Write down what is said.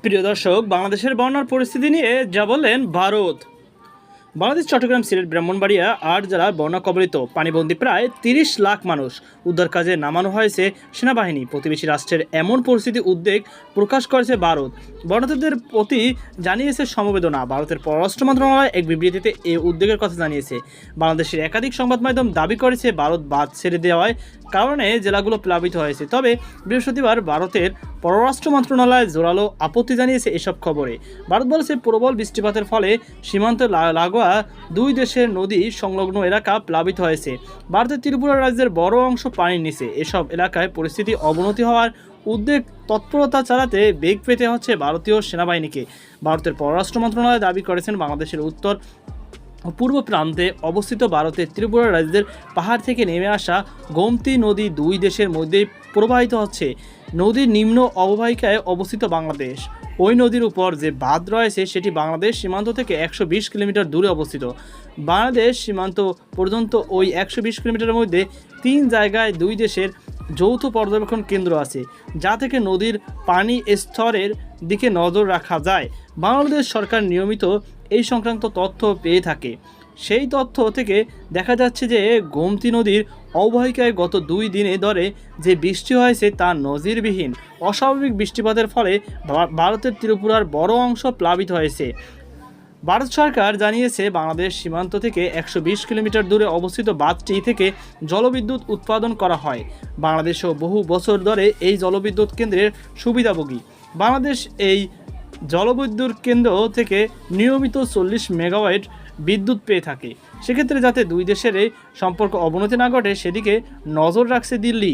প্রিয় দর্শক, বাংলাদেশের বন্যার পরিস্থিতি নিয়ে যা বললেন ভারত। বাংলাদেশ চট্টগ্রাম, সিলেট, ব্রাহ্মণবাড়িয়া ৮ জেলার বন্যা কবলিত পানিবন্দী প্রায় ৩০ লাখ মানুষ উদ্ধার কাজে নামানো হয়েছে সেনাবাহিনী। প্রতিবেশী রাষ্ট্রের এমন পরিস্থিতি উদ্বেগ প্রকাশ করেছে ভারত। বন্যার্তদের প্রতি জানিয়েছে সমবেদনা। ভারতের পররাষ্ট্র মন্ত্রণালয় এক বিবৃতিতে এই উদ্বেগের কথা জানিয়েছে। বাংলাদেশের একাধিক সংবাদ মাধ্যম দাবি করেছে ভারত বাঁধ ছেড়ে দেওয়ার কারণে জেলাগুলো প্লাবিত হয়েছে। তবে বৃহস্পতিবার ভারতের পররাষ্ট্র মন্ত্রণালয় জোরালো আপত্তি জানিয়েছে এসব খবরে। ভারত বলেছে, প্রবল বৃষ্টিপাতের ফলে সীমান্ত লাগোয়া দুই দেশের নদী সংলগ্ন এলাকা প্লাবিত হয়েছে। ভারতের ত্রিপুরা রাজ্যের বড় অংশ পানির নিচে। এসব এলাকায় পরিস্থিতি অবনতি হওয়ার উদ্বেগ তৎপরতা চালাতে বেগ পেতে হচ্ছে ভারতীয় সেনাবাহিনীকে। ভারতের পররাষ্ট্র মন্ত্রণালয় দাবি করেছেন, বাংলাদেশের উত্তর পূর্ব প্রান্তে অবস্থিত ভারতের ত্রিপুরা রাজ্যের পাহাড় থেকে নেমে আসা গোমতী নদী দুই দেশের মধ্যেই প্রবাহিত হচ্ছে। নদীর নিম্ন অববাহিকায় অবস্থিত বাংলাদেশ। ওই নদীর উপর যে বাঁধ রয়েছে সেটি বাংলাদেশ সীমান্ত থেকে ১২০ কিলোমিটার দূরে অবস্থিত। বাংলাদেশ সীমান্ত পর্যন্ত ওই ১২০ কিলোমিটারের মধ্যে ৩ জায়গায় দুই দেশের যৌথ পর্যবেক্ষণ কেন্দ্র আছে, যা থেকে নদীর পানি স্তরের দিকে নজর রাখা যায়। বাংলাদেশ সরকার নিয়মিত এই সংক্রান্ত তথ্য পেয়ে থাকে। সেই তথ্য থেকে দেখা যাচ্ছে যে গোমতী নদীর অববাহিকায় গত ২ দিনে ধরে যে বৃষ্টি হয়েছে তা নজিরবিহীন। অস্বাভাবিক বৃষ্টিপাতের ফলে ভারতের ত্রিপুরার বড় অংশ প্লাবিত হয়েছে। ভারত সরকার জানিয়েছে, বাংলাদেশ সীমান্ত থেকে ১২০ কিলোমিটার দূরে অবস্থিত বাঁধটি থেকে জলবিদ্যুৎ উৎপাদন করা হয়। বাংলাদেশও বহু বছর ধরে এই জলবিদ্যুৎ কেন্দ্রের সুবিধাভোগী। বাংলাদেশ এই জলবিদ্যুৎ কেন্দ্র থেকে নিয়মিত ৪০ মেগাওয়াট বিদ্যুৎ পেয়ে থাকে। সেক্ষেত্রে যাতে দুই দেশের এই সম্পর্ক অবনতি না ঘটে সেদিকে নজর রাখছে দিল্লি।